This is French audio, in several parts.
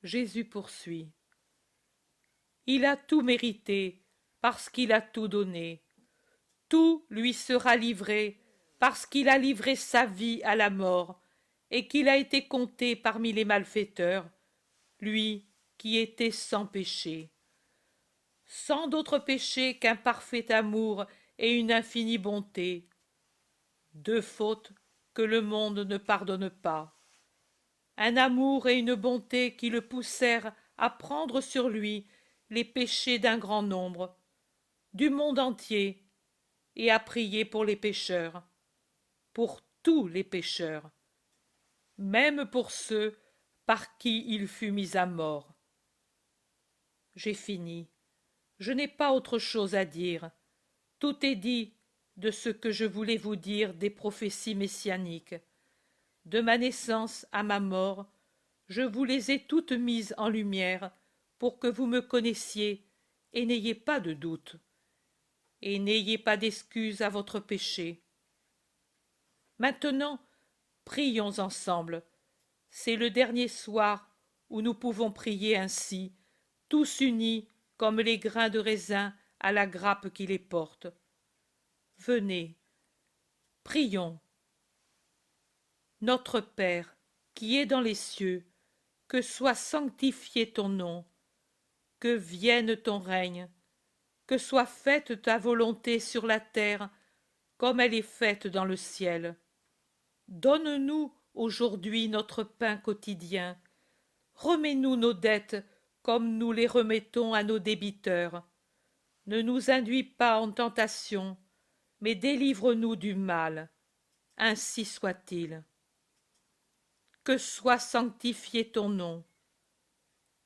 Jésus poursuit. Il a tout mérité, parce qu'il a tout donné. Tout lui sera livré, parce qu'il a livré sa vie à la mort, et qu'il a été compté parmi les malfaiteurs, lui qui était sans péché. Sans d'autre péché qu'un parfait amour et une infinie bonté. Deux fautes que le monde ne pardonne pas. Un amour et une bonté qui le poussèrent à prendre sur lui les péchés d'un grand nombre, du monde entier, et à prier pour les pécheurs, pour tous les pécheurs, même pour ceux par qui il fut mis à mort. J'ai fini. Je n'ai pas autre chose à dire. Tout est dit de ce que je voulais vous dire des prophéties messianiques. De ma naissance à ma mort, je vous les ai toutes mises en lumière pour que vous me connaissiez et n'ayez pas de doute. Et n'ayez pas d'excuse à votre péché. Maintenant, prions ensemble. C'est le dernier soir où nous pouvons prier ainsi, tous unis comme les grains de raisin à la grappe qui les porte. Venez, prions. Notre Père, qui es dans les cieux, que soit sanctifié ton nom, que vienne ton règne, que soit faite ta volonté sur la terre comme elle est faite dans le ciel. Donne-nous aujourd'hui notre pain quotidien. Remets-nous nos dettes comme nous les remettons à nos débiteurs. Ne nous induis pas en tentation, mais délivre-nous du mal. Ainsi soit-il. Que soit sanctifié ton nom.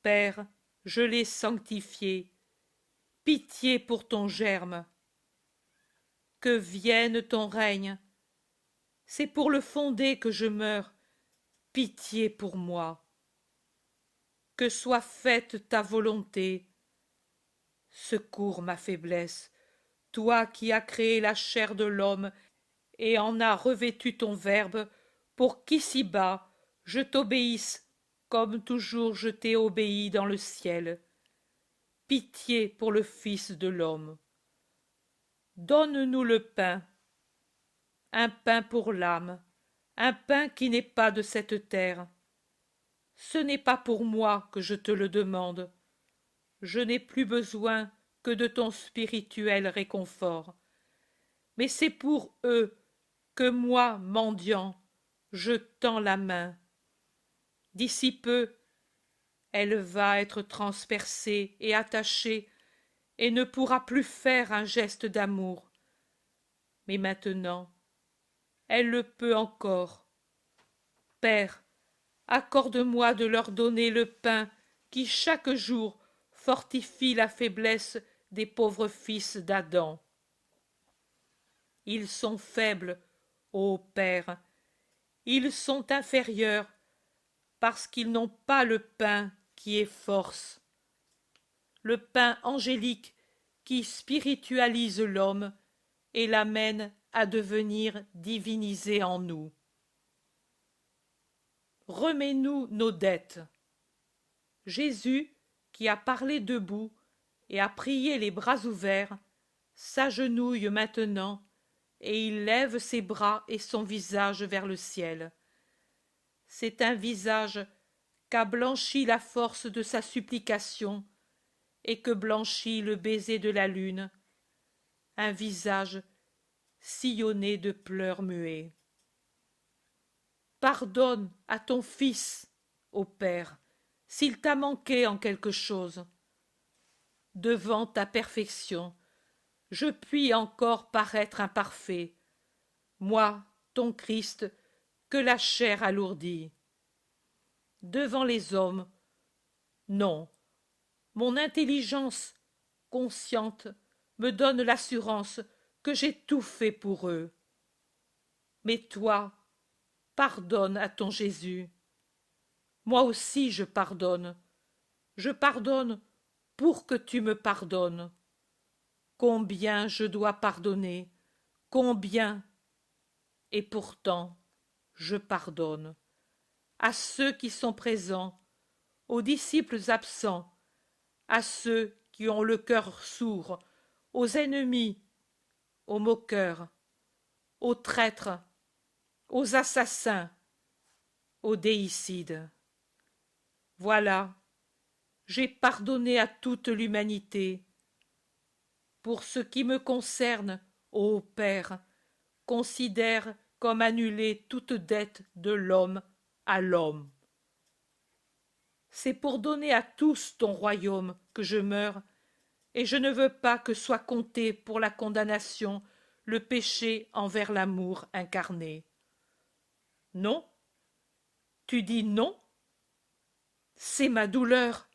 Père, je l'ai sanctifié. Pitié pour ton germe. Que vienne ton règne. C'est pour le fonder que je meurs. Pitié pour moi. Que soit faite ta volonté. Secours ma faiblesse, toi qui as créé la chair de l'homme et en as revêtu ton Verbe, pour qu'ici-bas je t'obéisse comme toujours je t'ai obéi dans le ciel. Pitié pour le Fils de l'homme. Donne-nous le pain, un pain pour l'âme, un pain qui n'est pas de cette terre. Ce n'est pas pour moi que je te le demande. Je n'ai plus besoin que de ton spirituel réconfort. Mais c'est pour eux que moi, mendiant, je tends la main. D'ici peu, elle va être transpercée et attachée et ne pourra plus faire un geste d'amour. Mais maintenant, elle le peut encore. Père, accorde-moi de leur donner le pain qui chaque jour fortifie la faiblesse des pauvres fils d'Adam. Ils sont faibles, ô Père, ils sont inférieurs, parce qu'ils n'ont pas le pain qui est force, le pain angélique qui spiritualise l'homme et l'amène à devenir divinisé en nous. Remets-nous nos dettes. Jésus, qui a parlé debout et a prié les bras ouverts, s'agenouille maintenant et il lève ses bras et son visage vers le ciel. C'est un visage qu'a blanchi la force de sa supplication et que blanchit le baiser de la lune, un visage sillonné de pleurs muets. Pardonne à ton fils, ô Père, s'il t'a manqué en quelque chose. Devant ta perfection, je puis encore paraître imparfait, moi, ton Christ, que la chair alourdit. Devant les hommes, non, mon intelligence consciente me donne l'assurance que j'ai tout fait pour eux. Mais toi, pardonne à ton Jésus. Moi aussi je pardonne. Je pardonne pour que tu me pardonnes. Combien je dois pardonner, combien. Et pourtant, je pardonne. À ceux qui sont présents, aux disciples absents, à ceux qui ont le cœur sourd, aux ennemis, aux moqueurs, aux traîtres, aux assassins, aux déicides. Voilà, j'ai pardonné à toute l'humanité. Pour ce qui me concerne, ô Père, considère comme annulée toute dette de l'homme à l'homme. C'est pour donner à tous ton royaume que je meurs, et je ne veux pas que soit compté pour la condamnation le péché envers l'amour incarné. Non? Tu dis non? C'est ma douleur.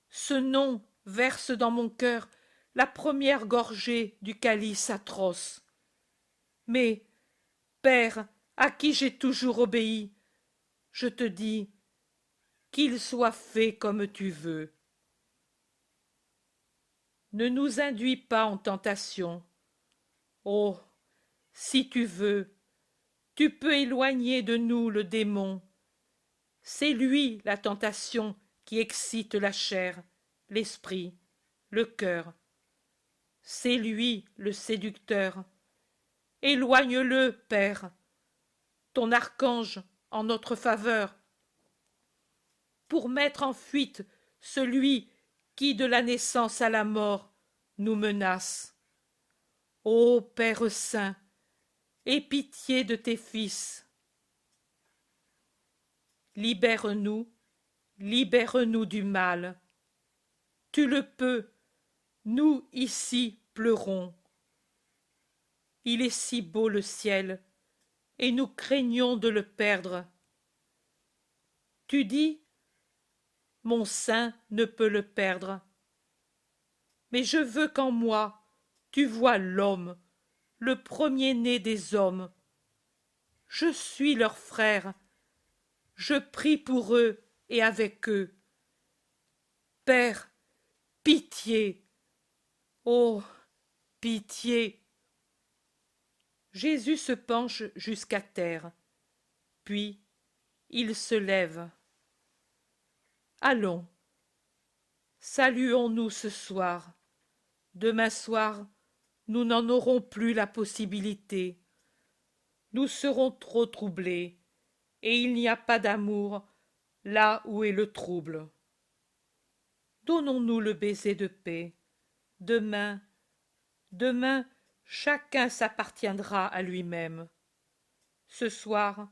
Ce non verse dans mon cœur la première gorgée du calice atroce. Mais, Père, à qui j'ai toujours obéi, je te dis, qu'il soit fait comme tu veux. Ne nous induis pas en tentation. Oh, si tu veux, tu peux éloigner de nous le démon. C'est lui la tentation qui excite la chair, l'esprit, le cœur. C'est lui le séducteur. Éloigne-le, Père, ton archange en notre faveur, pour mettre en fuite celui qui de la naissance à la mort nous menace. Ô Père saint, aie pitié de tes fils. Libère-nous, libère-nous du mal. Tu le peux, nous ici pleurons. Il est si beau le ciel, et nous craignons de le perdre. Tu dis, mon sein ne peut le perdre. Mais je veux qu'en moi tu vois l'homme, le premier-né des hommes. Je suis leur frère, je prie pour eux et avec eux. Père, pitié, oh, pitié. Jésus se penche jusqu'à terre, puis il se lève. Allons, saluons-nous ce soir. Demain soir, nous n'en aurons plus la possibilité. Nous serons trop troublés, et il n'y a pas d'amour là où est le trouble. Donnons-nous le baiser de paix. Demain, demain, chacun s'appartiendra à lui-même. Ce soir,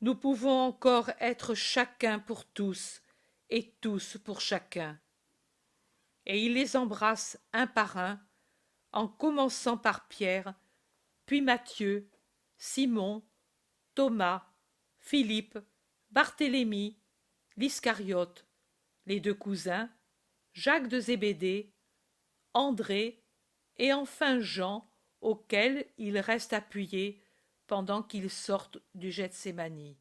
nous pouvons encore être chacun pour tous et tous pour chacun. Et il les embrasse un par un, en commençant par Pierre, puis Matthieu, Simon, Thomas, Philippe, Barthélemy, l'Iscariote, les deux cousins, Jacques de Zébédée, André et enfin Jean, auquel il reste appuyé pendant qu'ils sortent du Gethsémani.